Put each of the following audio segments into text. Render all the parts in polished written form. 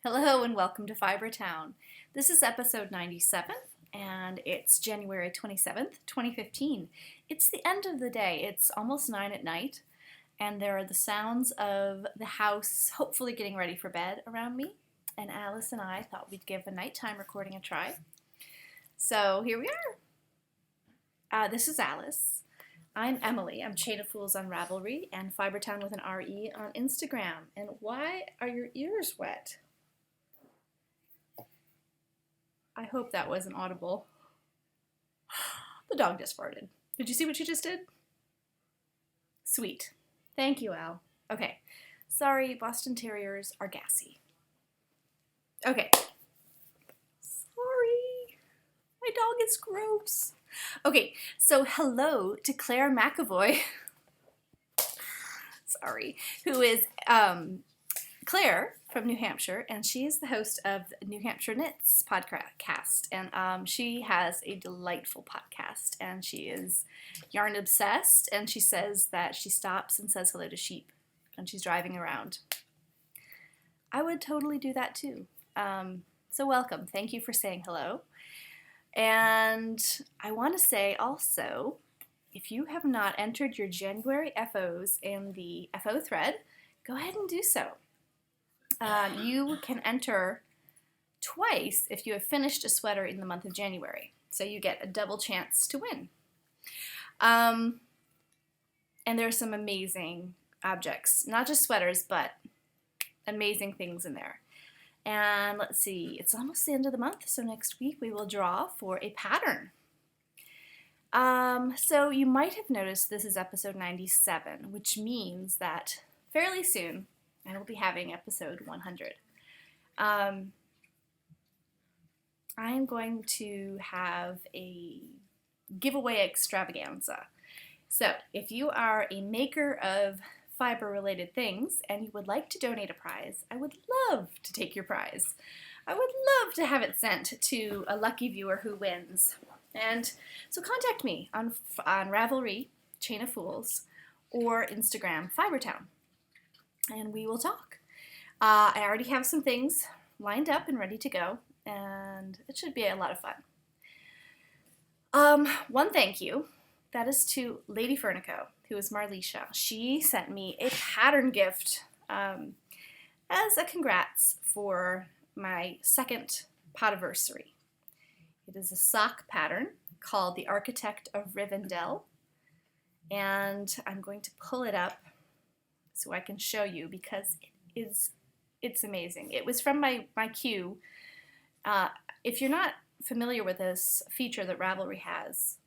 Hello and welcome to Fiber Town. This is episode 97 and it's January 27th, 2015. It's the end of the day. It's almost 9 at night and there are the sounds of the house hopefully getting ready for bed around me. And Alice and I thought we'd give a nighttime recording a try. So here we are. This is Alice. I'm Emily. I'm Chain of Fools on Ravelry and Fibertown with an R-E on Instagram. And why are your ears wet? I hope that wasn't audible. The dog just farted. Did you see what she just did? Sweet. Thank you, Al. Okay. Sorry, Boston Terriers are gassy. Okay. Sorry. My dog is gross. Okay, so hello to Claire McAvoy. Sorry. Who is Claire from New Hampshire, and she is the host of New Hampshire Knits podcast, and she has a delightful podcast, and she is yarn obsessed, and she says that she stops and says hello to sheep when she's driving around. I would totally do that too. So welcome. Thank you for saying hello. And I want to say also, if you have not entered your January FOs in the FO thread, go ahead and do so. You can enter twice if you have finished a sweater in the month of January. So you get a double chance to win. And there are some amazing objects, not just sweaters, but amazing things in there. And let's see, it's almost the end of the month, so next week we will draw for a pattern. So you might have noticed this is episode 97, which means that fairly soon I will be having episode 100. I'm going to have a giveaway extravaganza. So if you are a maker of fiber-related things and you would like to donate a prize, I would love to take your prize. I would love to have it sent to a lucky viewer who wins. And so contact me on Ravelry, Chain of Fools, or Instagram, Fibertown, and we will talk. I already have some things lined up and ready to go, and it should be a lot of fun. One thank you, that is to Lady Fernico, who is Marlisha. She sent me a pattern gift as a congrats for my second podiversary. It is a sock pattern called The Architect of Rivendell, and I'm going to pull it up so I can show you because it's amazing. It was from my queue. If you're not familiar with this feature that Ravelry has,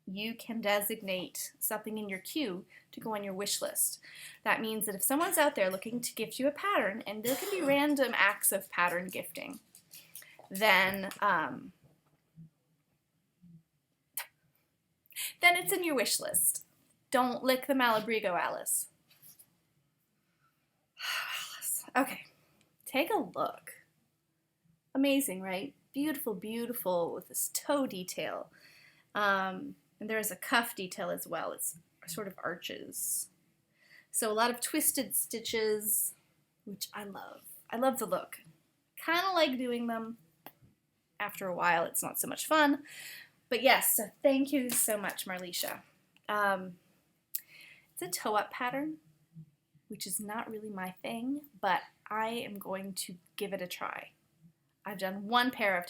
you can designate something in your queue to go on your wish list. That means that if someone's out there looking to gift you a pattern, and there can be random acts of pattern gifting, then it's in your wish list. Don't lick the Malabrigo, Alice. Okay, take a look. Amazing, right? Beautiful, beautiful with this toe detail. And there is a cuff detail as well. It's sort of arches. So a lot of twisted stitches, which I love. I love the look. Kind of like doing them. After a while, it's not so much fun. But yes, so thank you so much, Marlisha. It's a toe-up pattern, which is not really my thing, but I am going to give it a try. I've done one pair of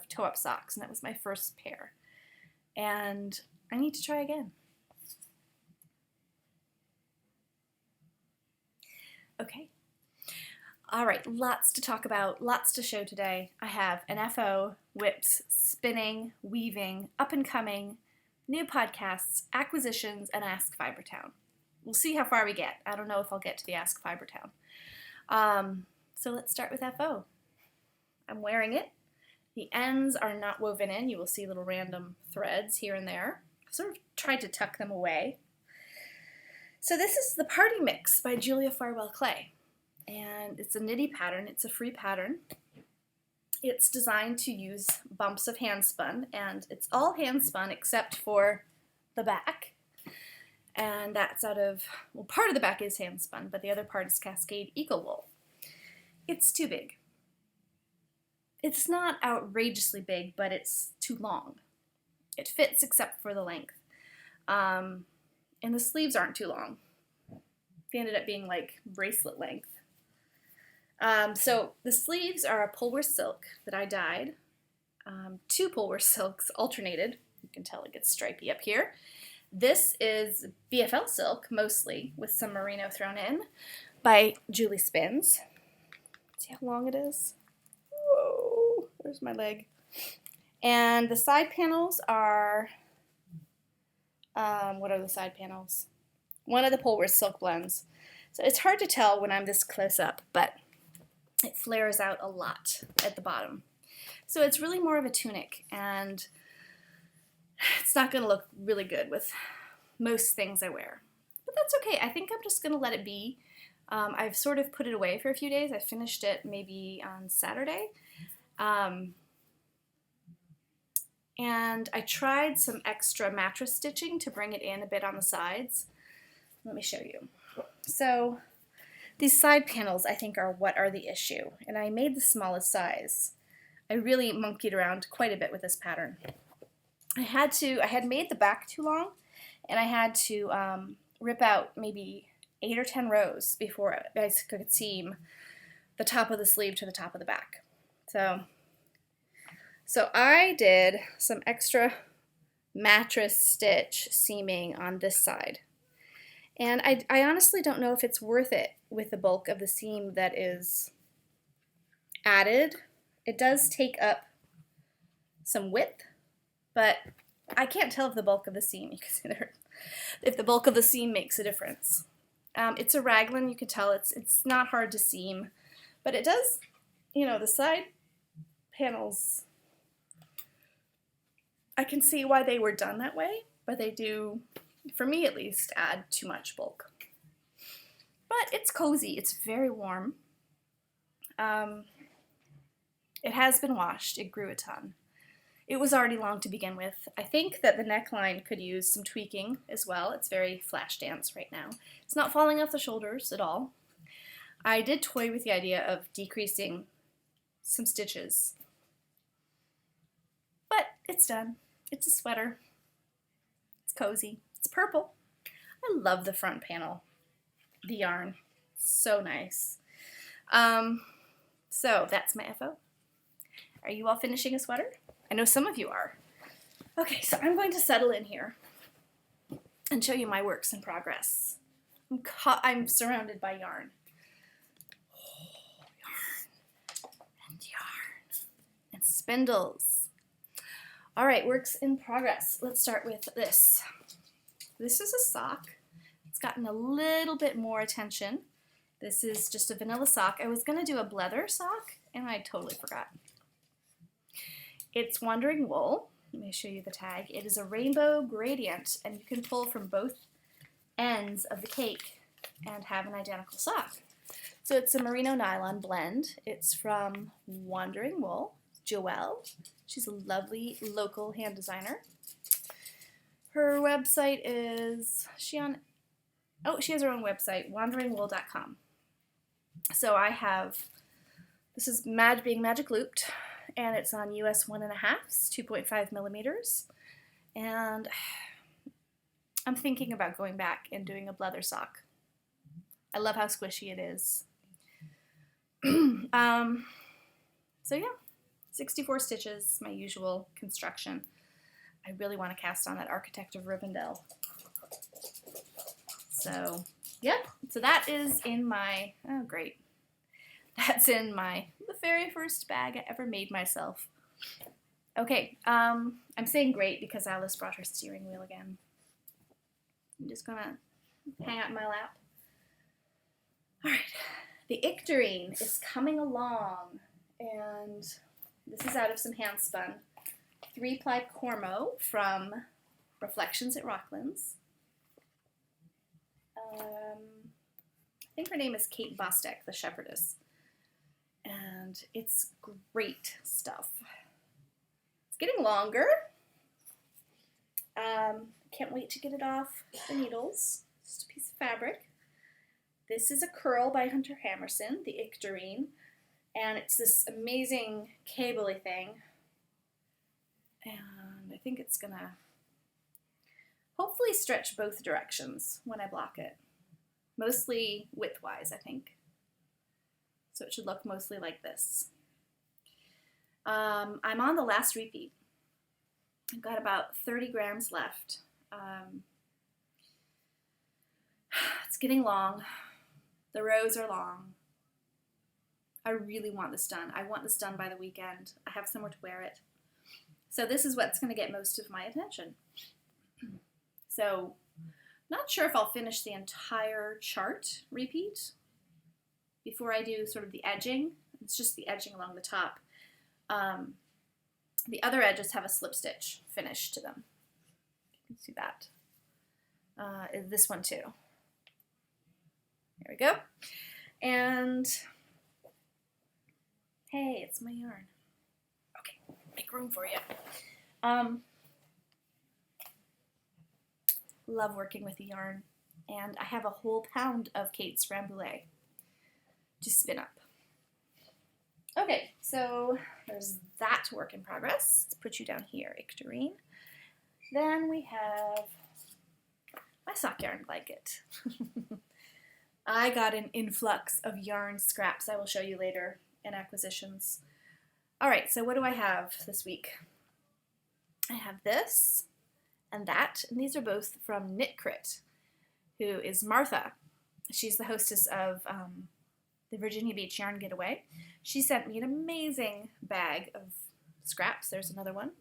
toe-up socks, and that was my first pair. And I need to try again. Okay. All right, lots to talk about, lots to show today. I have an FO, whips, spinning, weaving, up and coming, new podcasts, acquisitions, and Ask Fibertown. We'll see how far we get. I don't know if I'll get to the Ask Fibertown. So let's start with FO. I'm wearing it. The ends are not woven in. You will see little random threads here and there. I've sort of tried to tuck them away. So this is the Party Mix by Julia Farwell Clay. And it's a niddy pattern. It's a free pattern. It's designed to use bumps of hand spun, and it's all hand spun except for the back. And that's out of, well, part of the back is hand spun, but the other part is Cascade Eco Wool. it's too big. It's not outrageously big, but it's too long. It fits except for the length. And the sleeves aren't too long. They ended up being like bracelet length. So the sleeves are a Polwurst silk that I dyed. 2 Polwurst silks alternated. You can tell it gets stripy up here. This is BFL silk, mostly, with some merino thrown in, by Julie Spins. See how long it is? Whoa, there's my leg. And the side panels are, what are the side panels? One of the Polwurst silk blends. So it's hard to tell when I'm this close up, but it flares out a lot at the bottom. So it's really more of a tunic, and it's not going to look really good with most things I wear. But that's okay. I think I'm just going to let it be. I've sort of put it away for a few days. I finished it maybe on Saturday. And I tried some extra mattress stitching to bring it in a bit on the sides. Let me show you. So these side panels, I think, are what are the issue. And I made the smallest size. I really monkeyed around quite a bit with this pattern. I had made the back too long, and I had to rip out maybe 8 or 10 rows before I could seam the top of the sleeve to the top of the back. So I did some extra mattress stitch seaming on this side. And I honestly don't know if it's worth it with the bulk of the seam that is added. It does take up some width, but I can't tell if the bulk of the seam, you can see there, if the bulk of the seam makes a difference. It's a raglan, you can tell it's not hard to seam, but it does, the side panels, I can see why they were done that way, but they do, for me at least, add too much bulk. But it's cozy, it's very warm. It has been washed, it grew a ton. It was already long to begin with. I think that the neckline could use some tweaking as well. It's very flash dance right now. It's not falling off the shoulders at all. I did toy with the idea of decreasing some stitches. But it's done. It's a sweater. It's cozy. It's purple. I love the front panel. The yarn. So nice. So that's my FO. Are you all finishing a sweater? I know some of you are. Okay, so I'm going to settle in here and show you my works in progress. I'm surrounded by yarn. Oh, yarn and spindles. All right, works in progress. Let's start with this. This is a sock. It's gotten a little bit more attention. This is just a vanilla sock. I was going to do a blether sock, and I totally forgot. It's Wandering Wool. Let me show you the tag. It is a rainbow gradient, and you can pull from both ends of the cake and have an identical sock. So it's a merino nylon blend. It's from Wandering Wool, Joelle. She's a lovely local hand designer. Her website is, she has her own website, wanderingwool.com. So I have, this is being magic looped, and it's on US 1.5s, 2.5 millimeters. And I'm thinking about going back and doing a blether sock. I love how squishy it is. So yeah, 64 stitches, my usual construction. I really want to cast on that Architect of Rivendell. So, yep, so that is in my, oh great. That's in the very first bag I ever made myself. Okay, I'm saying great because Alice brought her steering wheel again. I'm just gonna hang out in my lap. All right, the Ictorine is coming along, and this is out of some hand spun 3-ply Cormo from Reflections at Rocklands. I think her name is Kate Bostek, the shepherdess. And it's great stuff. It's getting longer. Can't wait to get it off the needles. Just a piece of fabric. This is a curl by Hunter Hammerson, the Ictorine. And it's this amazing cable-y thing. And I think it's gonna hopefully stretch both directions when I block it. Mostly width-wise, I think. So it should look mostly like this. I'm on the last repeat. I've got about 30 grams left. It's getting long. The rows are long. I really want this done. I want this done by the weekend. I have somewhere to wear it. So this is what's going to get most of my attention. So not sure if I'll finish the entire chart repeat before I do sort of the edging. It's just the edging along the top. The other edges have a slip stitch finish to them. You can see that. This one too. There we go. And hey, it's my yarn. Okay, make room for you. Love working with the yarn. And I have a whole pound of Kate's Rambouillet to spin up. Okay, so there's that work in progress. Let's put you down here, Ictarine. Then we have my sock yarn blanket. I got an influx of yarn scraps I will show you later in acquisitions. All right, so what do I have this week? I have this and that, and these are both from Knit Crit, who is Martha. She's the hostess of the Virginia Beach Yarn Getaway. She sent me an amazing bag of scraps. There's another one.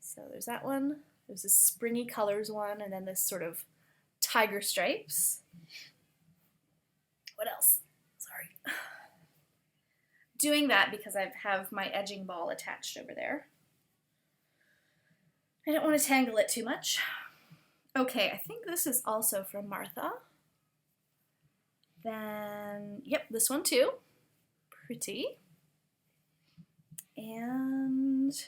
So there's that one. There's this springy colors one, and then this sort of tiger stripes. What else? Sorry. Doing that because I have my edging ball attached over there. I don't want to tangle it too much. Okay, I think this is also from Martha. Then, yep, this one too. Pretty. And is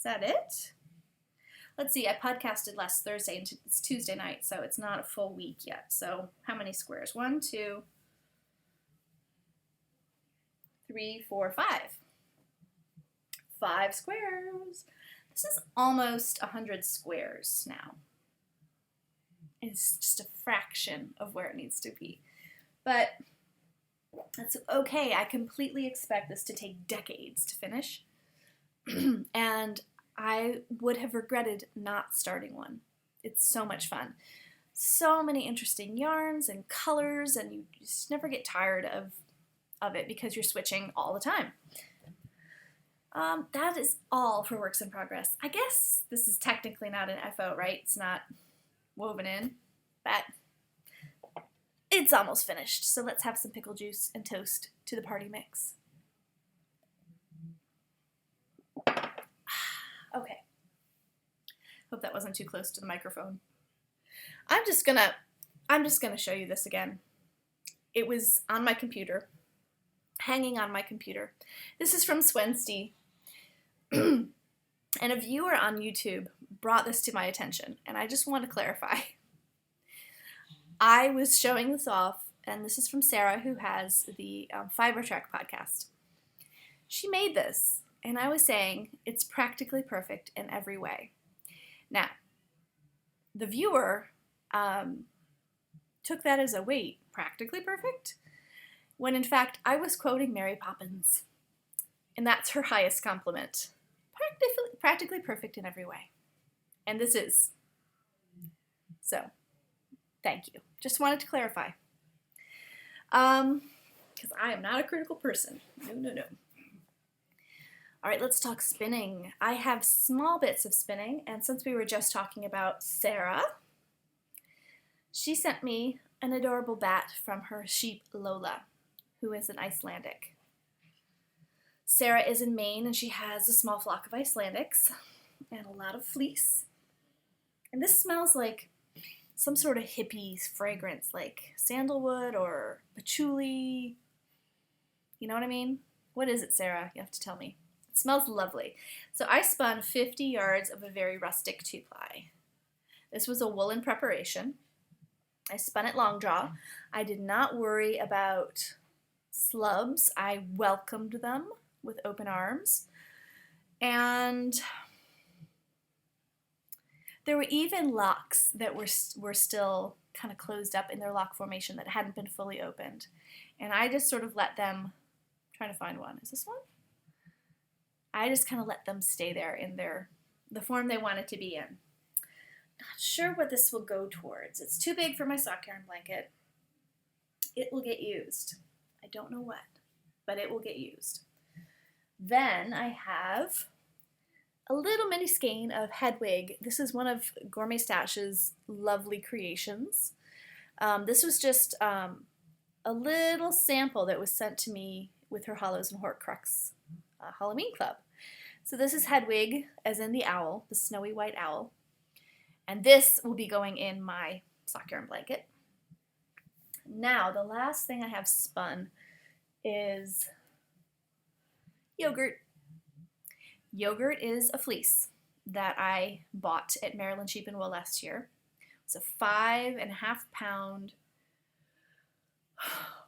that it? Let's see, I podcasted last Thursday and it's Tuesday night, so it's not a full week yet. So how many squares? 1, 2, 3, 4, 5. 5 squares. This is almost 100 squares now. It's just a fraction of where it needs to be. But that's okay. I completely expect this to take decades to finish. And I would have regretted not starting one. It's so much fun. So many interesting yarns and colors, and you just never get tired of it because you're switching all the time. That is all for works in progress. I guess this is technically not an FO, right? It's not woven in, but it's almost finished. So let's have some pickle juice and toast to the party mix. Okay. Hope that wasn't too close to the microphone. I'm just gonna show you this again. It was on my computer, hanging on my computer. This is from Swensty. And a viewer on YouTube brought this to my attention, and I just want to clarify. I was showing this off, and this is from Sarah, who has the Fiber Track podcast. She made this, and I was saying it's practically perfect in every way. Now, the viewer took that as a wait, practically perfect? When in fact, I was quoting Mary Poppins, and that's her highest compliment. Practically perfect in every way. And this is. So, thank you. Just wanted to clarify. Because I am not a critical person. No. All right, let's talk spinning. I have small bits of spinning, and since we were just talking about Sarah, she sent me an adorable bat from her sheep Lola, who is an Icelandic. Sarah is in Maine, and she has a small flock of Icelandics and a lot of fleece. And this smells like some sort of hippie fragrance, like sandalwood or patchouli. You know what I mean? What is it, Sarah? You have to tell me. It smells lovely. So I spun 50 yards of a very rustic two-ply. This was a woolen preparation. I spun it long draw. I did not worry about slubs, I welcomed them with open arms. And there were even locks that were still kind of closed up in their lock formation that hadn't been fully opened. And I just sort of let them, trying to find one. Is this one? I just kind of let them stay there in the form they wanted to be in. Not sure what this will go towards. It's too big for my sock yarn blanket. It will get used. I don't know what, but it will get used. Then I have a little mini skein of Hedwig. This is one of Gourmet Stash's lovely creations. This was just a little sample that was sent to me with her Hollows and Horcrux Halloween Club. So this is Hedwig, as in the owl, the snowy white owl. And this will be going in my sock yarn blanket. Now, the last thing I have spun is yogurt. Yogurt is a fleece that I bought at Maryland Sheep and Wool last year. It's a 5.5 pound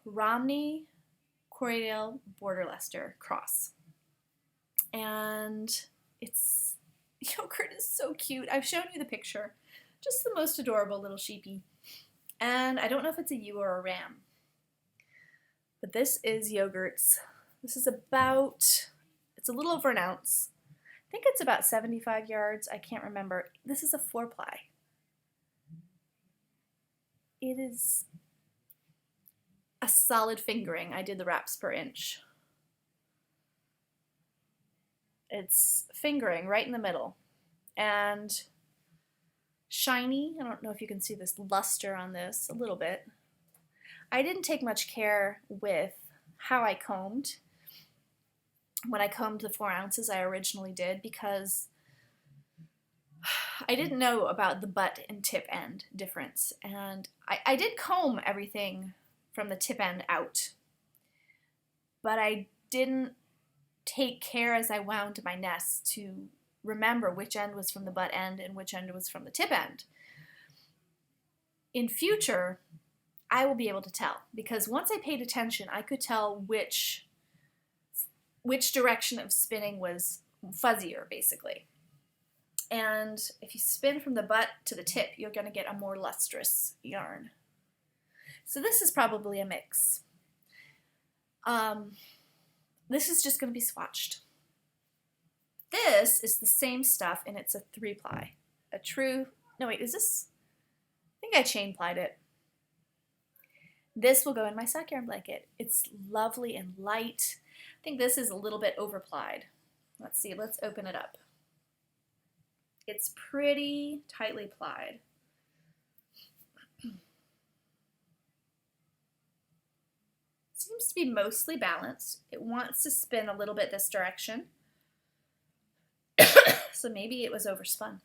Romney Corriedale Border Leicester cross. And yogurt is so cute. I've shown you the picture. Just the most adorable little sheepy. And I don't know if it's a ewe or a ram. But this is yogurt's. This is it's a little over an ounce. I think it's about 75 yards. I can't remember. This is a 4-ply. It is a solid fingering. I did the wraps per inch. It's fingering right in the middle. And shiny. I don't know if you can see this luster on this a little bit. I didn't take much care with how I combed. When I combed the 4 ounces I originally did, because I didn't know about the butt and tip end difference. And I did comb everything from the tip end out, but I didn't take care as I wound my nest to remember which end was from the butt end and which end was from the tip end. In future, I will be able to tell, because once I paid attention, I could tell which direction of spinning was fuzzier, basically. And if you spin from the butt to the tip, you're going to get a more lustrous yarn. So this is probably a mix. This is just going to be swatched. This is the same stuff, and it's a 3-ply. No wait, is this? I think I chain plied it. This will go in my sock yarn blanket. It's lovely and light. I think this is a little bit overplied. Let's see, let's open it up. It's pretty tightly plied. Seems to be mostly balanced. It wants to spin a little bit this direction. So maybe it was overspun.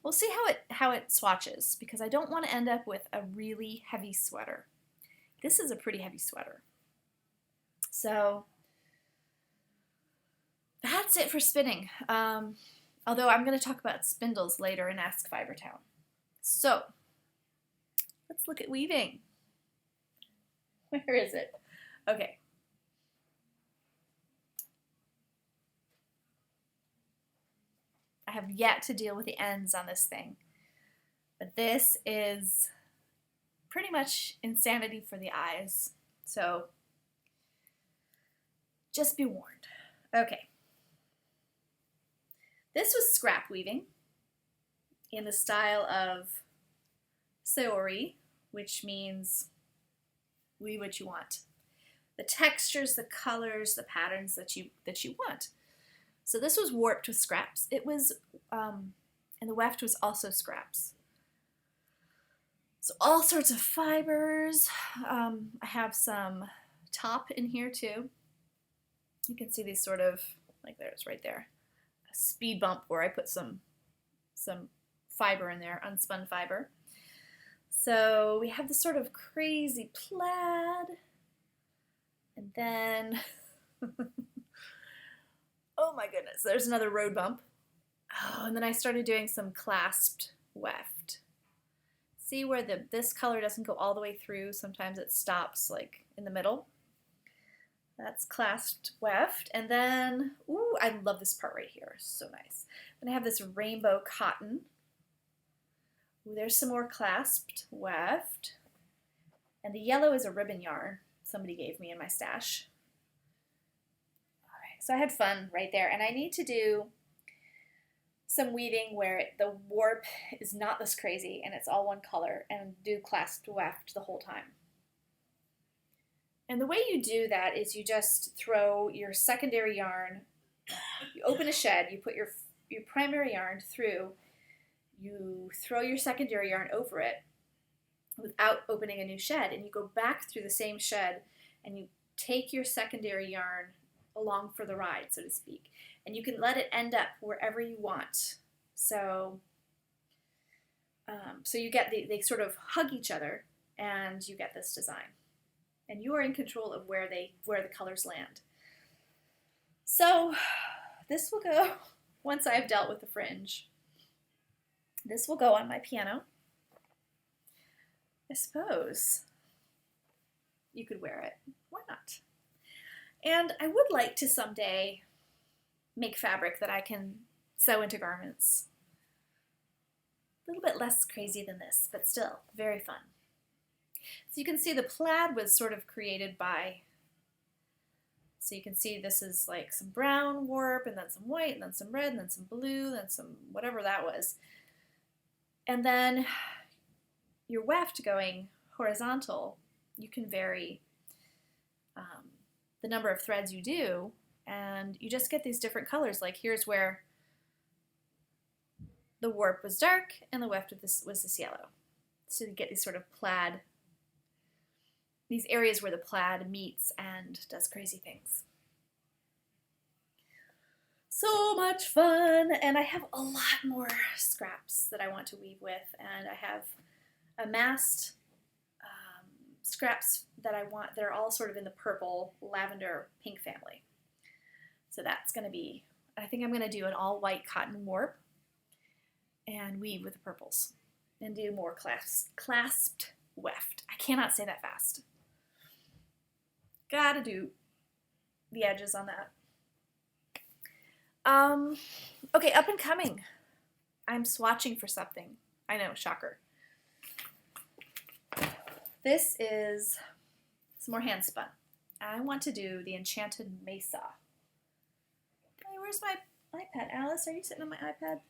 We'll see how it swatches, because I don't want to end up with a really heavy sweater. This is a pretty heavy sweater. So that's it for spinning. Although I'm going to talk about spindles later in Ask Fibertown. So let's look at weaving. Where is it? Okay. I have yet to deal with the ends on this thing. But this is pretty much insanity for the eyes. So just be warned. Okay. This was scrap weaving in the style of seori, which means weave what you want. The textures, the colors, the patterns that you want. So this was warped with scraps. It was, and the weft was also scraps. So all sorts of fibers. I have some top in here too. You can see these sort of, like there's right there, a speed bump where I put some fiber in there, unspun fiber. So we have this sort of crazy plaid, and then, oh my goodness, there's another road bump. Oh, and then I started doing some clasped weft. See where this color doesn't go all the way through? Sometimes it stops like in the middle. That's clasped weft. And then, ooh, I love this part right here. So nice. Then I have this rainbow cotton. Ooh, there's some more clasped weft. And the yellow is a ribbon yarn somebody gave me in my stash. All right, so I had fun right there. And I need to do some weaving where the warp is not this crazy and it's all one color, and do clasped weft the whole time. And the way you do that is you just throw your secondary yarn, you open a shed, you put your primary yarn through, you throw your secondary yarn over it without opening a new shed, and you go back through the same shed and you take your secondary yarn along for the ride, so to speak. And you can let it end up wherever you want. So you get they sort of hug each other, and you get this design. And you are in control of where the colors land. So this will go, once I've dealt with the fringe, this will go on my piano. I suppose you could wear it. Why not? And I would like to someday make fabric that I can sew into garments. A little bit less crazy than this, but still very fun. So you can see the plaid was sort of created by, so you can see this is like some brown warp, and then some white, and then some red, and then some blue, and then some whatever that was. And then your weft going horizontal, you can vary the number of threads you do, and you just get these different colors. Like here's where the warp was dark and the weft of this was this yellow. So you get these sort of plaid, these areas where the plaid meets and does crazy things. So much fun! And I have a lot more scraps that I want to weave with, and I have amassed scraps that I want. They're all sort of in the purple, lavender, pink family. So that's going to be, I think I'm going to do an all white cotton warp and weave with the purples and do more clasped weft. I cannot say that fast. Gotta do the edges on that. Okay, up and coming. I'm swatching for something. I know, shocker. This is some more hand spun. I want to do the Enchanted Mesa. Hey, where's my iPad? Alice, are you sitting on my iPad?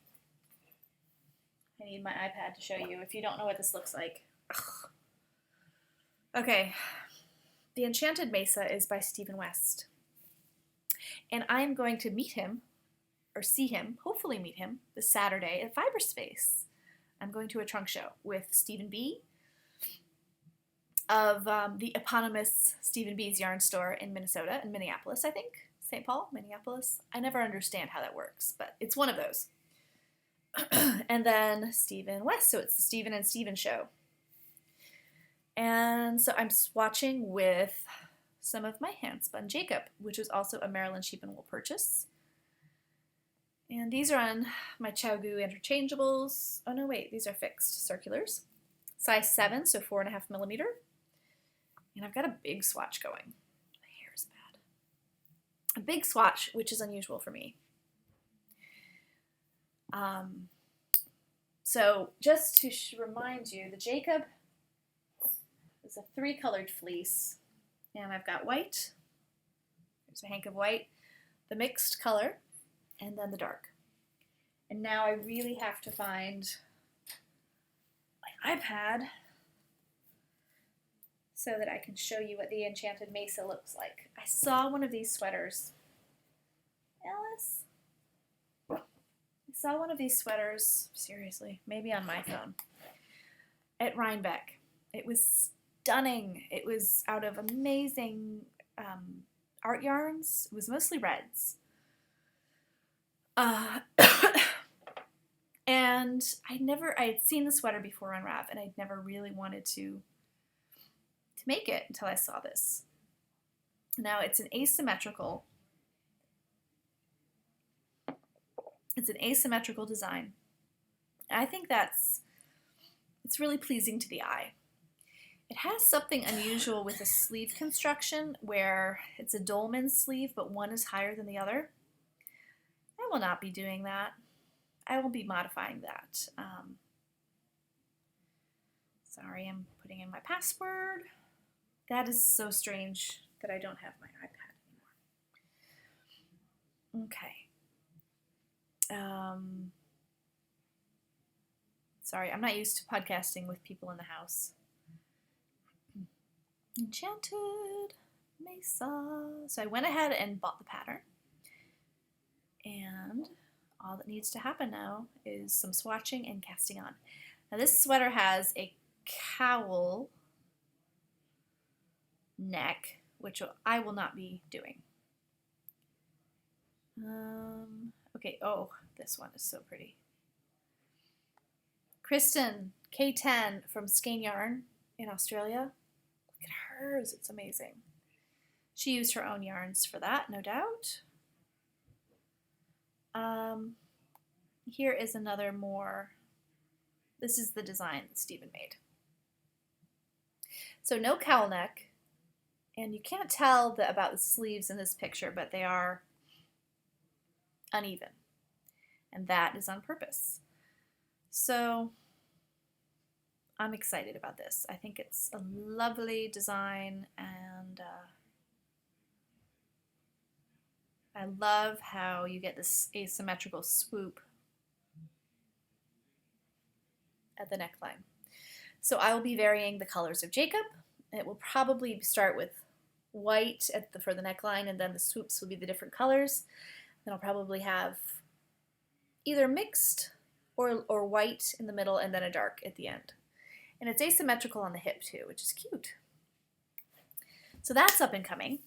I need my iPad to show you if you don't know what this looks like. Ugh. Okay, the Enchanted Mesa is by Stephen West. And I'm going to meet him, or see him, hopefully meet him, this Saturday at Fiberspace. I'm going to a trunk show with Stephen B. of the eponymous Stephen B's yarn store in Minnesota, in Minneapolis, I think. St. Paul, Minneapolis. I never understand how that works, but it's one of those. And then Stephen West, so it's the Stephen and Stephen show. And so I'm swatching with some of my handspun Jacob, which was also a Maryland Sheep and Wool purchase. And these are on my ChowGoo interchangeables. Oh no, wait, these are fixed circulars. Size 7, so 4.5 millimeter. And I've got a big swatch going. My hair is bad. A big swatch, which is unusual for me. So just to remind you, the Jacob is a 3-colored fleece, and I've got white, there's a hank of white, the mixed color, and then the dark. And now I really have to find my iPad so that I can show you what the Enchanted Mesa looks like. I saw one of these sweaters. Alice? I saw one of these sweaters, seriously, maybe on my phone, at Rhinebeck. It was stunning. It was out of amazing art yarns. It was mostly reds. And I had seen the sweater before on Rav, and I'd never really wanted to make it until I saw this. Now it's an asymmetrical design. I think it's It's really pleasing to the eye. It has something unusual with the sleeve construction where it's a dolman sleeve, but one is higher than the other. I will not be doing that. I will be modifying that. Sorry, I'm putting in my password. That is so strange that I don't have my iPad anymore. Okay. Sorry, I'm not used to podcasting with people in the house. Enchanted Mesa. So I went ahead and bought the pattern. And all that needs to happen now is some swatching and casting on. Now this sweater has a cowl neck, which I will not be doing. Okay, oh, this one is so pretty. Kristen K10 from Skein Yarn in Australia. Look at hers, it's amazing. She used her own yarns for that, no doubt. Here is another more, this is the design that Stephen made. So no cowl neck, and you can't tell about the sleeves in this picture, but they are uneven, and that is on purpose. So I'm excited about this. I think it's a lovely design, and I love how you get this asymmetrical swoop at the neckline. So I will be varying the colors of Jacob. It will probably start with white for the neckline, and then the swoops will be the different colors. Then I'll probably have either mixed or white in the middle and then a dark at the end. And it's asymmetrical on the hip too, which is cute. So that's up and coming.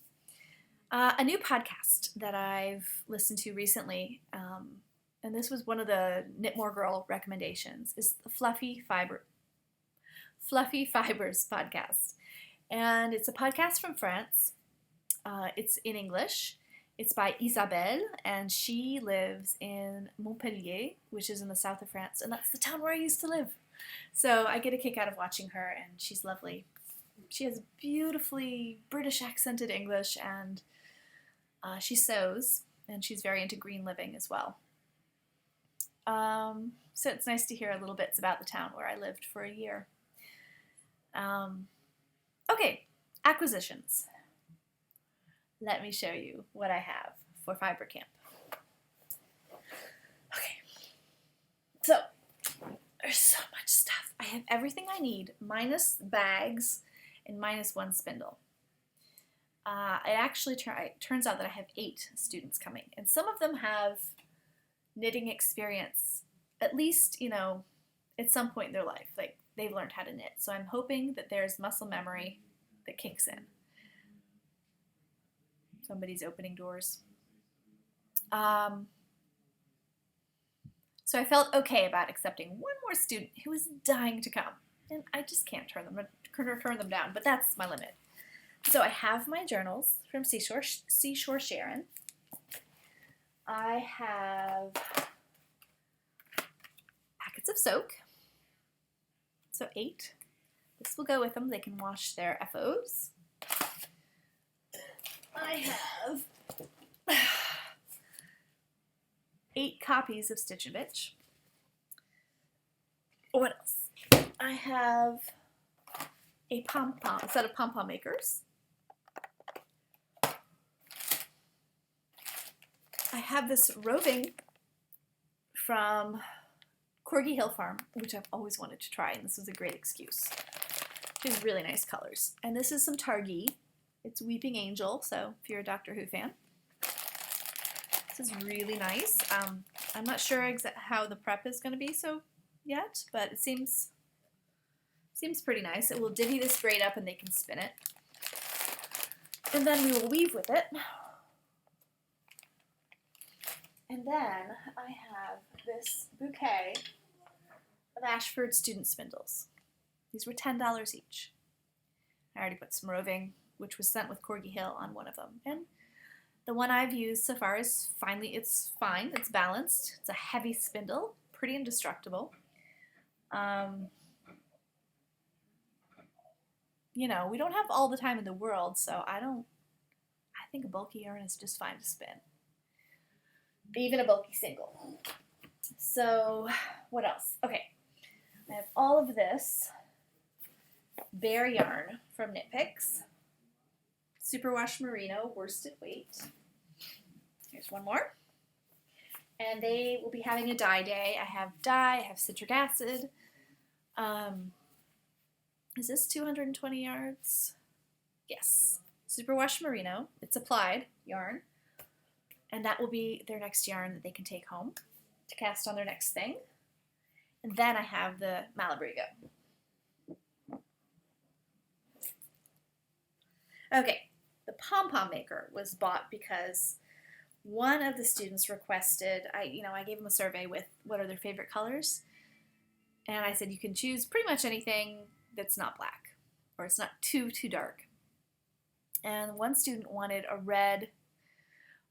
A new podcast that I've listened to recently, and this was one of the Knitmore Girl recommendations, is the Fluffy Fibers podcast. And it's a podcast from France. It's in English. It's by Isabelle, and she lives in Montpellier, which is in the south of France, and that's the town where I used to live. So I get a kick out of watching her, and she's lovely. She has beautifully British accented English, and she sews, and she's very into green living as well. So it's nice to hear a little bits about the town where I lived for a year. Okay, acquisitions. Let me show you what I have for Fiber Camp. Okay, so there's so much stuff. I have everything I need, minus bags and minus one spindle. It actually turns out that I have 8 students coming, and some of them have knitting experience, at least, at some point in their life. Like, they've learned how to knit. So I'm hoping that there's muscle memory that kicks in. Somebody's opening doors. So I felt okay about accepting one more student who was dying to come. And I just can't turn them down, but that's my limit. So I have my journals from Seashore Sharon. I have packets of soak. So 8. This will go with them. They can wash their FOs. I have 8 copies of Stitch and Bitch. What else? I have a set of pom-pom makers. I have this roving from Corgi Hill Farm, which I've always wanted to try, and this was a great excuse. These really nice colors. And this is some Targhee. It's Weeping Angel, so if you're a Doctor Who fan. This is really nice. I'm not sure how the prep is going to be yet, but it seems pretty nice. It will divvy this braid up and they can spin it. And then we will weave with it. And then I have this bouquet of Ashford student spindles. These were $10 each. I already put some roving, which was sent with Corgi Hill, on one of them. And the one I've used so far is fine, it's balanced. It's a heavy spindle, pretty indestructible. we don't have all the time in the world, so I think a bulky yarn is just fine to spin. Even a bulky single. So, what else? Okay, I have all of this Bear yarn from Knit Picks. Superwash Merino worsted weight. Here's one more. And they will be having a dye day. I have dye, I have citric acid. Is this 220 yards? Yes. Superwash Merino. It's applied yarn. And that will be their next yarn that they can take home to cast on their next thing. And then I have the Malabrigo. Okay, the pom-pom maker was bought because one of the students requested, I gave them a survey with what are their favorite colors. And I said, you can choose pretty much anything that's not black, or it's not too dark. And one student wanted a red,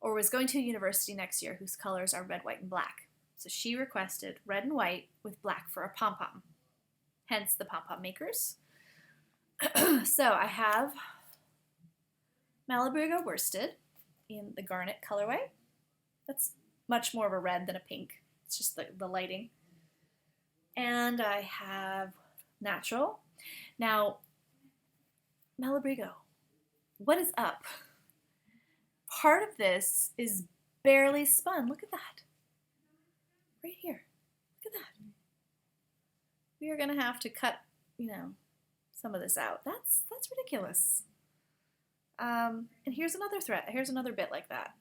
or was going to a university next year whose colors are red, white, and black. So she requested red and white with black for a pom-pom, hence the pom-pom makers. So I have Malabrigo worsted in the garnet colorway. That's much more of a red than a pink. It's just the lighting. And I have natural. Now, Malabrigo, what is up? Part of this is barely spun. Look at that. Right here. Look at that. We are going to have to cut, some of this out. That's ridiculous. And here's another thread. Here's another bit like that.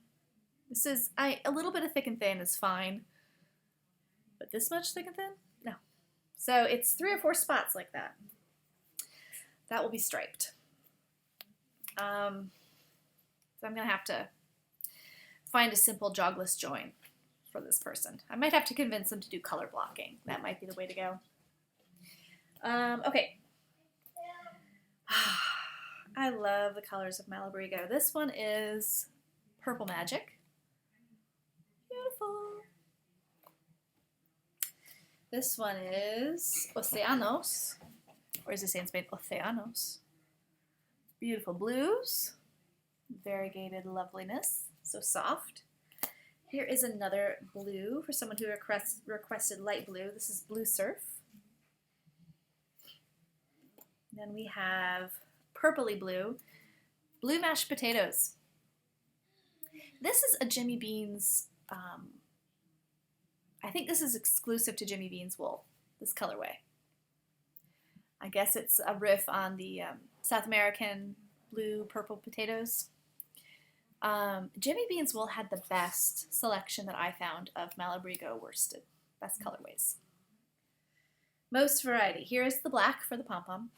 This is, a little bit of thick and thin is fine. But this much thick and thin? No. So it's 3 or 4 spots like that. That will be striped. So I'm going to have to find a simple jogless join for this person. I might have to convince them to do color blocking. That might be the way to go. Okay. I love the colors of Malabrigo. This one is Purple Magic. Beautiful. This one is Oceanos, or as they say in Spain, Oceanos. Beautiful blues, variegated loveliness, so soft. Here is another blue for someone who requested light blue. This is Blue Surf. Then we have purpley blue, blue mashed potatoes. This is a Jimmy Beans, I think this is exclusive to Jimmy Beans wool, this colorway. I guess it's a riff on the South American blue purple potatoes. Jimmy Beans wool had the best selection that I found of Malabrigo worsted, best colorways. Most variety. Here is the black for the pom-pom.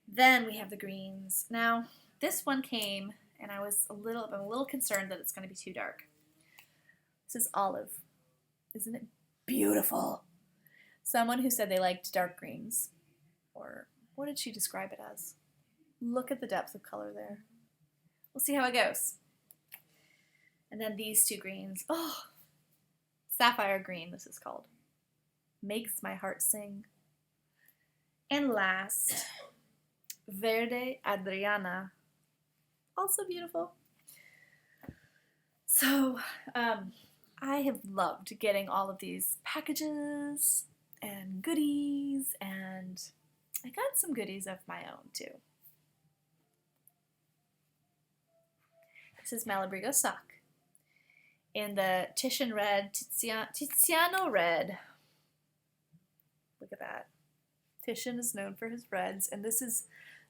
Then we have the greens. Now, this one came, and I'm a little concerned that it's going to be too dark. This is olive. Isn't it beautiful? Someone who said they liked dark greens, or what did she describe it as? Look at the depth of color there. We'll see how it goes. And then these two greens. Oh, sapphire green, this is called. Makes my heart sing. And last, Verde Adriana. Also beautiful. So, I have loved getting all of these packages and goodies, and I got some goodies of my own too. This is Malabrigo sock in the Titian red, Tiziano red. Look at that. Titian is known for his reds, and this is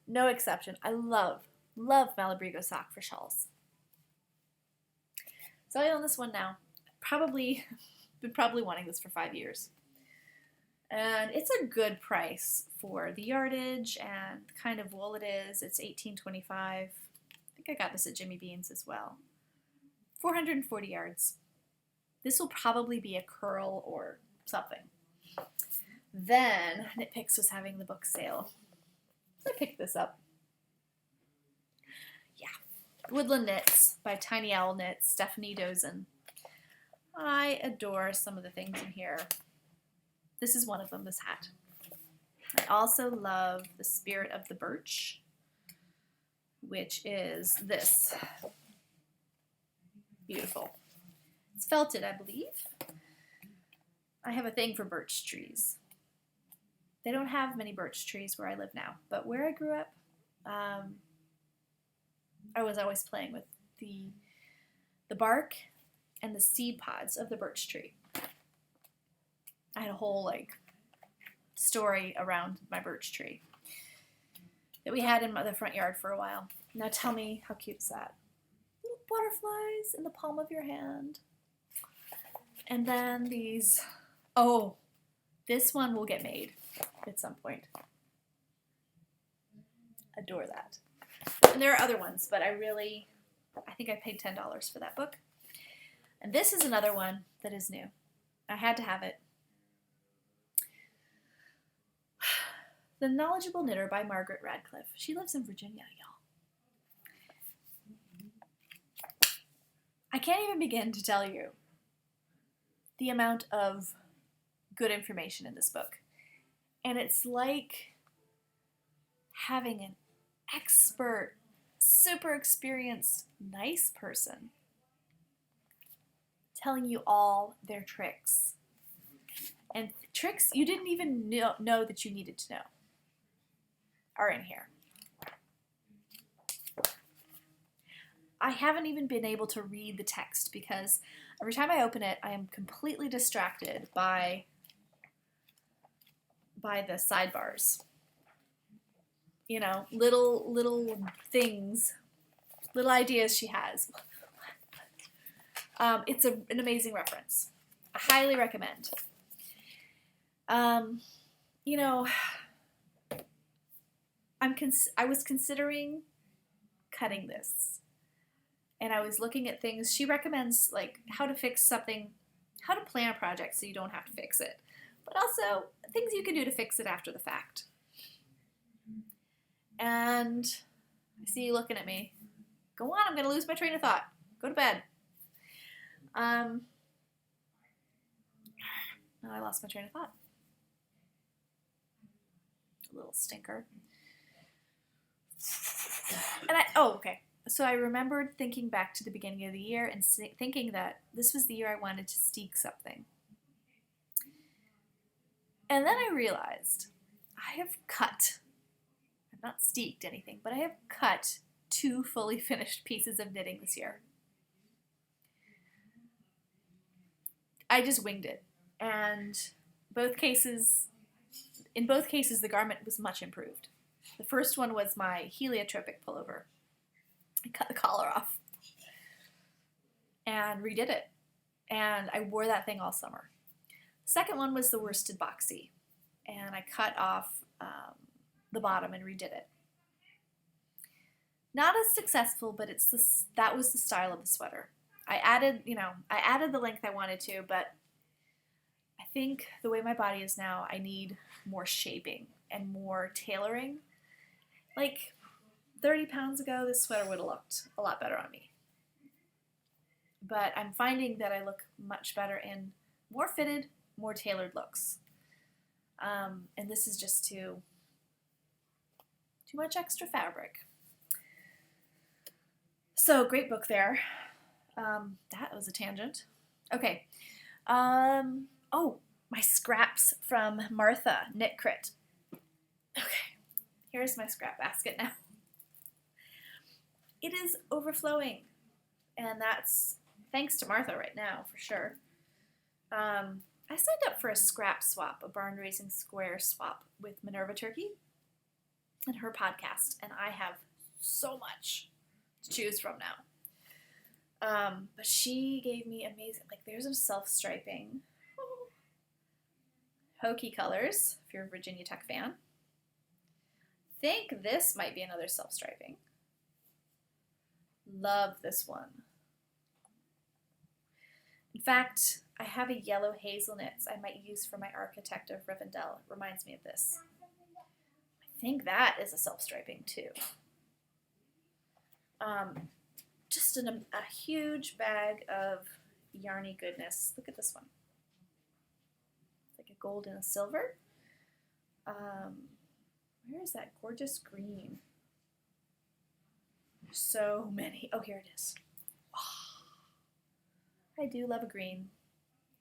no exception. I love Malabrigo sock for shawls. So I own this one now. Been probably wanting this for 5 years. And it's a good price for the yardage and the kind of wool it is. It's $18.25. I think I got this at Jimmy Beans as well. 440 yards. This will probably be a curl or something. Then Knit Picks was having the book sale. So I picked this up. Yeah. Woodland Knits by Tiny Owl Knits, Stephanie Dozen. I adore some of the things in here. This is one of them, this hat. I also love The Spirit of the Birch, which is this. Beautiful. It's felted, I believe. I have a thing for birch trees. They don't have many birch trees where I live now, but where I grew up, I was always playing with the bark and the seed pods of the birch tree. I had a whole story around my birch tree that we had in the front yard for a while. Now tell me, how cute is that? Little butterflies in the palm of your hand. And then these, oh, this one will get made at some point. Adore that. And there are other ones, but I think I paid $10 for that book. And this is another one that is new. I had to have it. The Knowledgeable Knitter by Margaret Radcliffe. She lives in Virginia, y'all. I can't even begin to tell you the amount of good information in this book. And it's like having an expert, super experienced, nice person telling you all their tricks. And tricks you didn't even know that you needed to know are in here. I haven't even been able to read the text because every time I open it, I am completely distracted by the sidebars. You know, little things, little ideas she has. It's an amazing reference. I highly recommend. You know, I was considering cutting this, and I was looking at things. She recommends like how to fix something, how to plan a project so you don't have to fix it, but also things you can do to fix it after the fact. And I see you looking at me. Go on, I'm going to lose my train of thought. Go to bed. No, I lost my train of thought. A little stinker. And okay. So I remembered thinking back to the beginning of the year and thinking that this was the year I wanted to steek something. And then I realized I have cut, I've not steeked anything, but I have cut 2 fully finished pieces of knitting this year. I just winged it. And in both cases, the garment was much improved. The first one was my heliotropic pullover. I cut the collar off and redid it. And I wore that thing all summer. The second one was the worsted boxy. And I cut off the bottom and redid it. Not as successful, but that was the style of the sweater. I added the length I wanted to, but I think the way my body is now, I need more shaping and more tailoring. Like 30 pounds ago, this sweater would have looked a lot better on me. But I'm finding that I look much better in more fitted, more tailored looks. And this is just too much extra fabric. So, great book there. That was a tangent. Okay. My scraps from Martha Knit Crit. Okay. Here's my scrap basket now. It is overflowing. And that's thanks to Martha right now, for sure. I signed up for a scrap swap, a barn raising square swap with Minerva Turkey and her podcast, and I have so much to choose from now. But she gave me amazing, there's a self-striping, Hokey colors, if you're a Virginia Tech fan. Think this might be another self-striping. Love this one. In fact, I have a yellow hazel knits I might use for my Architect of Rivendell. It reminds me of this. I think that is a self-striping too. Just a huge bag of yarny goodness. Look at this one. It's like a gold and a silver. Where is that gorgeous green? So many. Oh, here it is. I do love a green.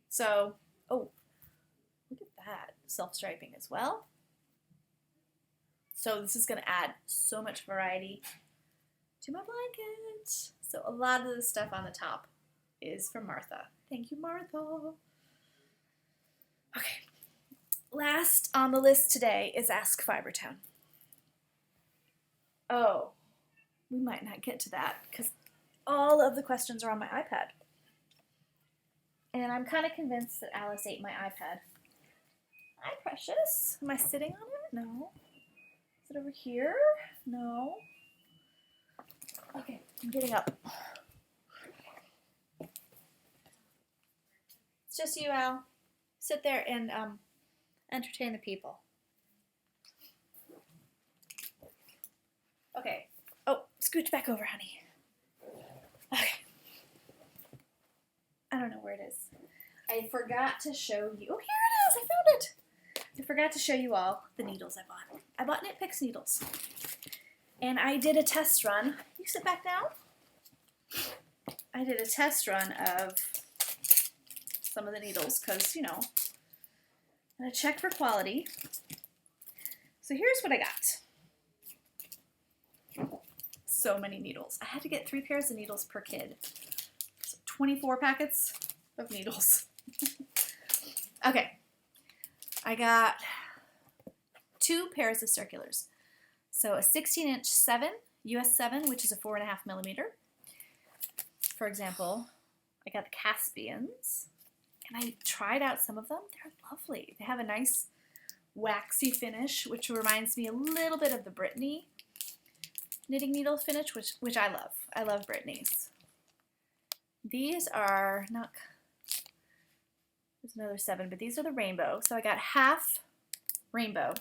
So, oh, look at that. Self-striping as well. So this is going to add so much variety to my blanket. So a lot of the stuff on the top is from Martha. Thank you, Martha. Okay. Last on the list today is Ask Fibertown. Oh, we might not get to that because all of the questions are on my iPad. And I'm kind of convinced that Alice ate my iPad. Hi, Precious. Am I sitting on it? No. Is it over here? No. Okay, I'm getting up. It's just you, Al. Sit there and entertain the people. Okay. Oh, scooch back over, honey. Okay. I don't know where it is. I forgot to show you. Oh, here it is. I found it. I forgot to show you all the needles I bought. I bought Knit Picks needles. And I did a test run. You sit back down. I did a test run of some of the needles because, you know, I check for quality. So here's what I got. So many needles. I had to get 3 pairs of needles per kid. So 24 packets of needles. Okay. I got 2 pairs of circulars. So a 16-inch 7, US 7, which is a 4.5 millimeter. For example, I got the Caspians, and I tried out some of them. They're lovely. They have a nice waxy finish, which reminds me a little bit of the Brittany knitting needle finish, which I love. I love Brittany's. These are not, there's another 7, but these are the rainbow. So I got half rainbow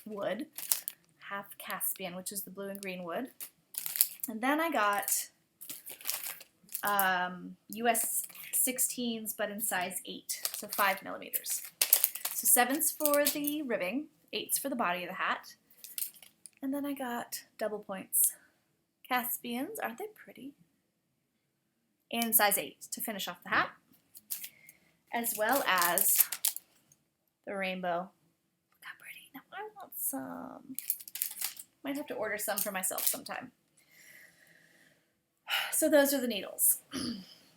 wood, half Caspian, which is the blue and green wood. And then I got US 16s, but in size 8, so 5 millimeters. So 7's for the ribbing, 8's for the body of the hat. And then I got double points. Caspians, aren't they pretty? In size 8 to finish off the hat, as well as the rainbow. Look how pretty. Now I want some. Might have to order some for myself sometime. So those are the needles.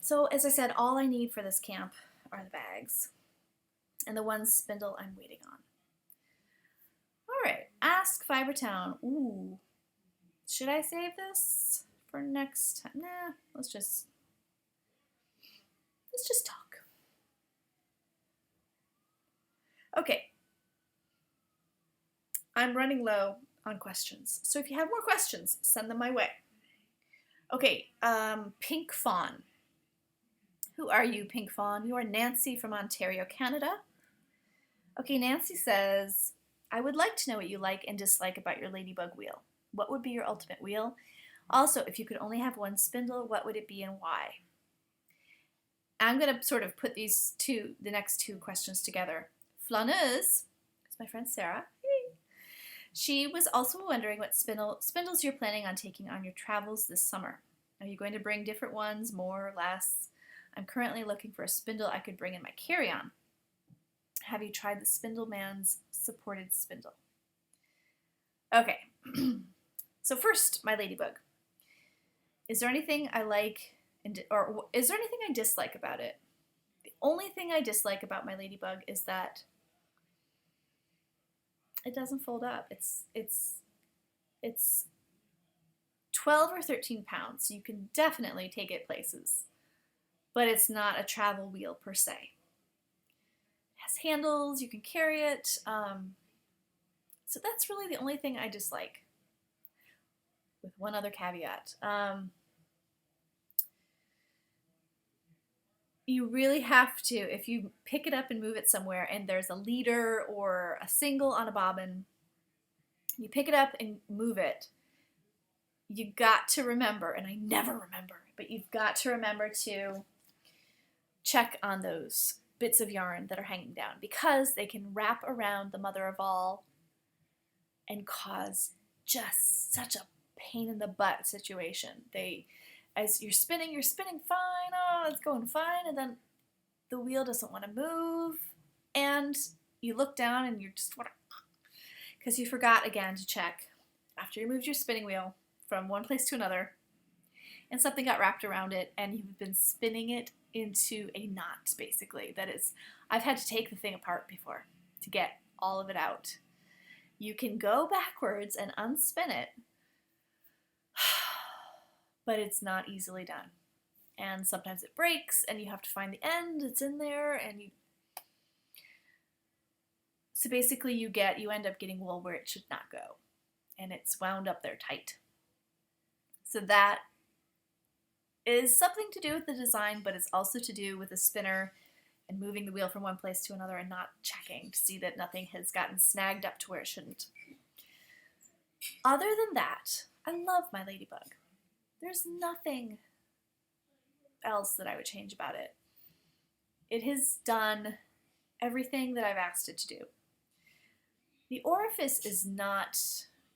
So as I said, all I need for this camp are the bags and the one spindle I'm waiting on. All right, Ask Fibertown. Ooh, should I save this for next time? Nah, let's just talk. Okay, I'm running low on questions, so if you have more questions, send them my way. Okay, Pink Fawn. Who are you, Pink Fawn? You are Nancy from Ontario, Canada. Okay, Nancy says, I would like to know what you like and dislike about your ladybug wheel. What would be your ultimate wheel? Also, if you could only have one spindle, what would it be and why? I'm going to sort of put the next 2 questions together. Flâneuse, that's my friend Sarah. She was also wondering what spindles you're planning on taking on your travels this summer. Are you going to bring different ones, more or less? I'm currently looking for a spindle I could bring in my carry-on. Have you tried the Spindleman's supported spindle? Okay, so first, my ladybug. Is there anything I like, or is there anything I dislike about it? The only thing I dislike about my ladybug is that it doesn't fold up. It's 12 or 13 pounds, so you can definitely take it places, but it's not a travel wheel per se. It has handles, you can carry it, so that's really the only thing I dislike, with one other caveat. You really have to, if you pick it up and move it somewhere and there's a leader or a single on a bobbin, you pick it up and move it, you got to remember, and I never remember, but you've got to remember to check on those bits of yarn that are hanging down, because they can wrap around the mother of all and cause just such a pain in the butt situation. As you're spinning fine, oh, it's going fine, and then the wheel doesn't want to move, and you look down and you're just because you forgot again to check after you moved your spinning wheel from one place to another, and something got wrapped around it, and you've been spinning it into a knot, basically. That is, I've had to take the thing apart before to get all of it out. You can go backwards and unspin it, but it's not easily done. And sometimes it breaks, and you have to find the end. It's in there, and so basically you end up getting wool where it should not go, and it's wound up there tight. So that is something to do with the design, but it's also to do with the spinner and moving the wheel from one place to another and not checking to see that nothing has gotten snagged up to where it shouldn't. Other than that, I love my Ladybug. There's nothing else that I would change about it. It has done everything that I've asked it to do. The orifice is not,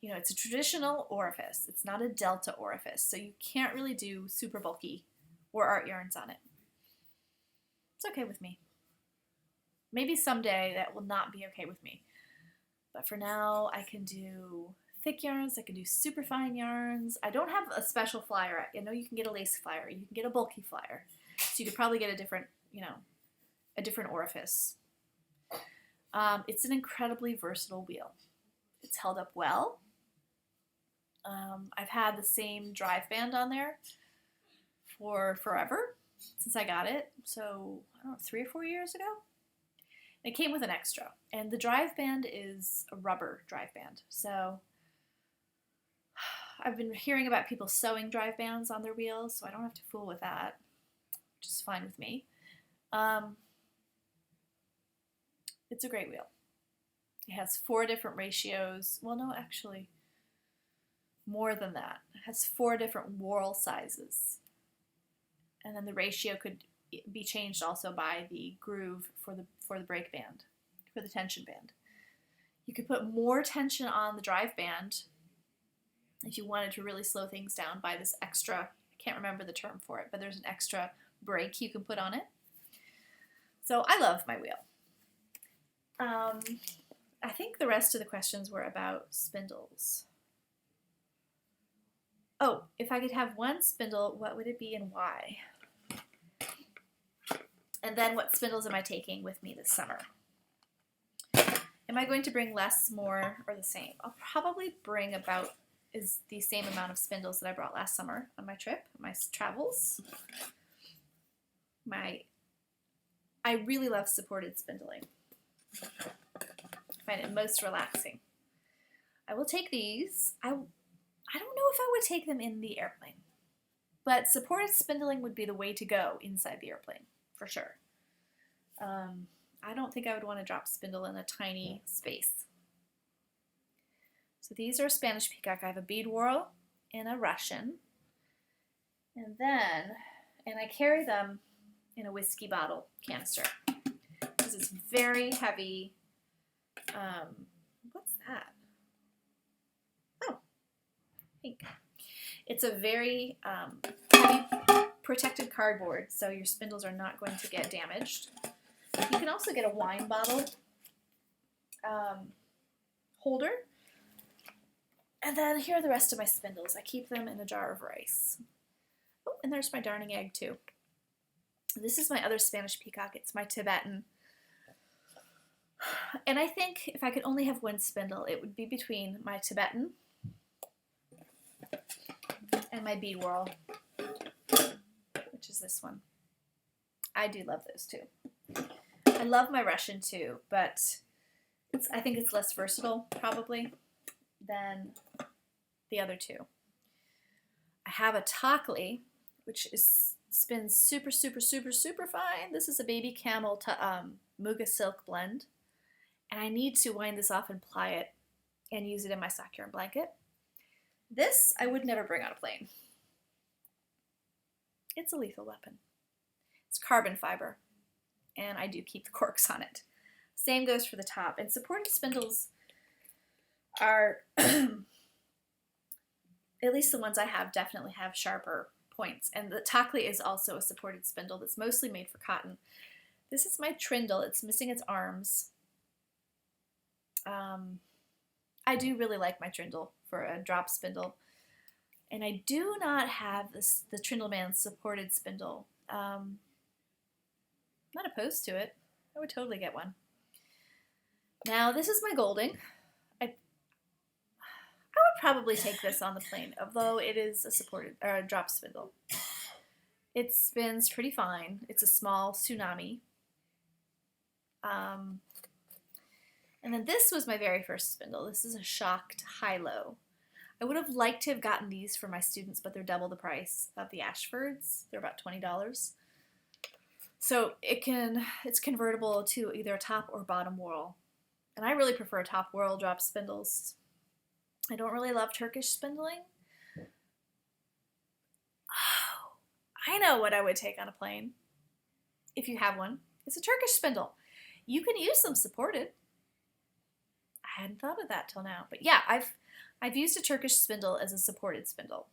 it's a traditional orifice. It's not a delta orifice, so you can't really do super bulky or art yarns on it. It's okay with me. Maybe someday that will not be okay with me. But for now, I can do thick yarns, I can do super fine yarns. I don't have a special flyer. I know you can get a lace flyer, you can get a bulky flyer. So you could probably get a different orifice. It's an incredibly versatile wheel. It's held up well. I've had the same drive band on there for forever, since I got it. So, 3 or 4 years ago. And it came with an extra. And the drive band is a rubber drive band. So I've been hearing about people sewing drive bands on their wheels, so I don't have to fool with that, which is fine with me. It's a great wheel. It has 4 different ratios. Well, no, actually, more than that. It has 4 different whorl sizes. And then the ratio could be changed also by the groove for the brake band, for the tension band. You could put more tension on the drive band if you wanted to really slow things down by this extra, I can't remember the term for it, but there's an extra brake you can put on it. So I love my wheel. I think the rest of the questions were about spindles. Oh, if I could have one spindle, what would it be and why? And then what spindles am I taking with me this summer? Am I going to bring less, more, or the same? I'll probably bring about the same amount of spindles that I brought last summer on my trip, my travels. I really love supported spindling. I find it most relaxing. I will take these. I don't know if I would take them in the airplane, but supported spindling would be the way to go inside the airplane, for sure. I don't think I would want to drop spindle in a tiny space. So these are Spanish peacock. I have a bead whorl and a Russian. And I carry them in a whiskey bottle canister. This is very heavy. What's that? Oh, pink. It's a very heavy protected cardboard, so your spindles are not going to get damaged. You can also get a wine bottle holder. And then here are the rest of my spindles. I keep them in a jar of rice. Oh, and there's my darning egg too. This is my other Spanish peacock. It's my Tibetan. And I think if I could only have one spindle, it would be between my Tibetan and my bead whorl, which is this one. I do love those too. I love my Russian too, but I think it's less versatile probably than the other two. I have a Tockley, which spins super, super, super, super fine. This is a baby camel Muga silk blend. And I need to wind this off and ply it and use it in my sock yarn blanket. This I would never bring on a plane. It's a lethal weapon. It's carbon fiber, and I do keep the corks on it. Same goes for the top. And supported spindles, are, at least the ones I have, definitely have sharper points. And the Tackley is also a supported spindle that's mostly made for cotton. This is my Trindle. It's missing its arms. I do really like my Trindle for a drop spindle. And I do not have the Trindleman supported spindle. Not opposed to it. I would totally get one. Now, this is my Golding. I would probably take this on the plane, although it is a supported or a drop spindle. It spins pretty fine. It's a small Tsunami. And then this was my very first spindle. This is a Shocked High-Low. I would have liked to have gotten these for my students, but they're double the price of the Ashfords. They're about $20. So it's convertible to either a top or bottom whorl. And I really prefer top whorl drop spindles. I don't really love Turkish spindling. Oh, I know what I would take on a plane, if you have one. It's a Turkish spindle. You can use them supported. I hadn't thought of that till now. But yeah, I've used a Turkish spindle as a supported spindle.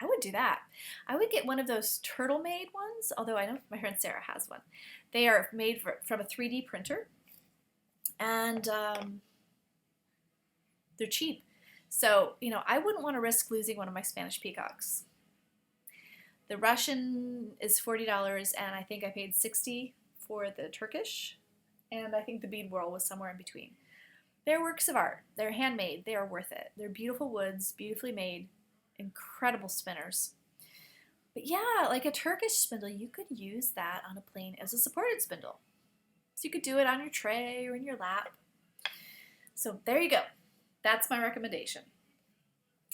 I would do that. I would get one of those Turtle-made ones, although I know my friend Sarah has one. They are made from a 3D printer, and they're cheap. So, I wouldn't want to risk losing one of my Spanish peacocks. The Russian is $40, and I think I paid $60 for the Turkish, and I think the bead whorl was somewhere in between. They're works of art. They're handmade. They are worth it. They're beautiful woods, beautifully made, incredible spinners. But yeah, like a Turkish spindle, you could use that on a plane as a supported spindle. So you could do it on your tray or in your lap. So there you go. That's my recommendation.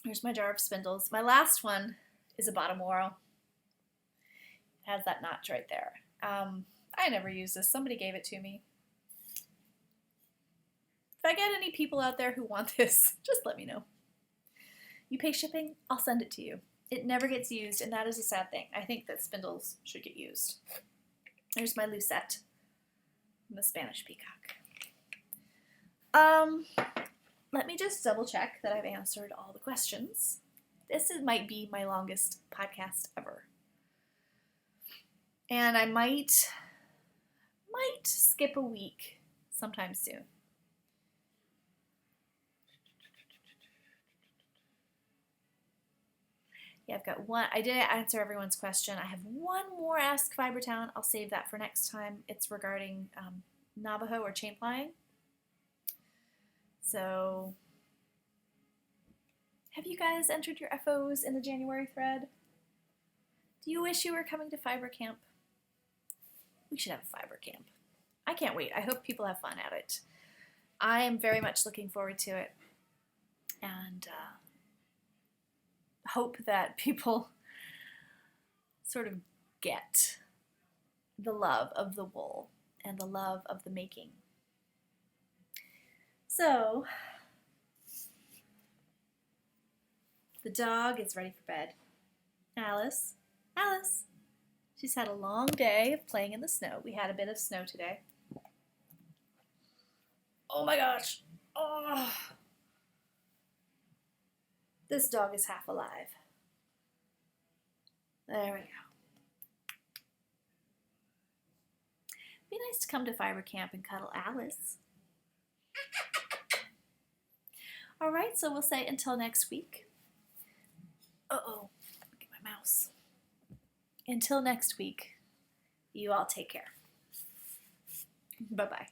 Here's my jar of spindles. My last one is a bottom whorl. It has that notch right there. I never use this. Somebody gave it to me. If I get any people out there who want this, just let me know. You pay shipping, I'll send it to you. It never gets used, and that is a sad thing. I think that spindles should get used. There's my Lucette from the Spanish peacock. Let me just double check that I've answered all the questions. This might be my longest podcast ever. And I might skip a week sometime soon. Yeah, I've got one. I did answer everyone's question. I have one more Ask Fibertown. I'll save that for next time. It's regarding Navajo or chain flying. So, have you guys entered your FOs in the January thread? Do you wish you were coming to Fiber Camp? We should have a Fiber Camp. I can't wait. I hope people have fun at it. I am very much looking forward to it. And hope that people sort of get the love of the wool and the love of the making. So, the dog is ready for bed. Alice, she's had a long day of playing in the snow. We had a bit of snow today. Oh my gosh. Oh. This dog is half alive. There we go. Be nice to come to Fiber Camp and cuddle Alice. All right, so we'll say until next week. Uh-oh, look at my mouse. Until next week, you all take care. Bye-bye.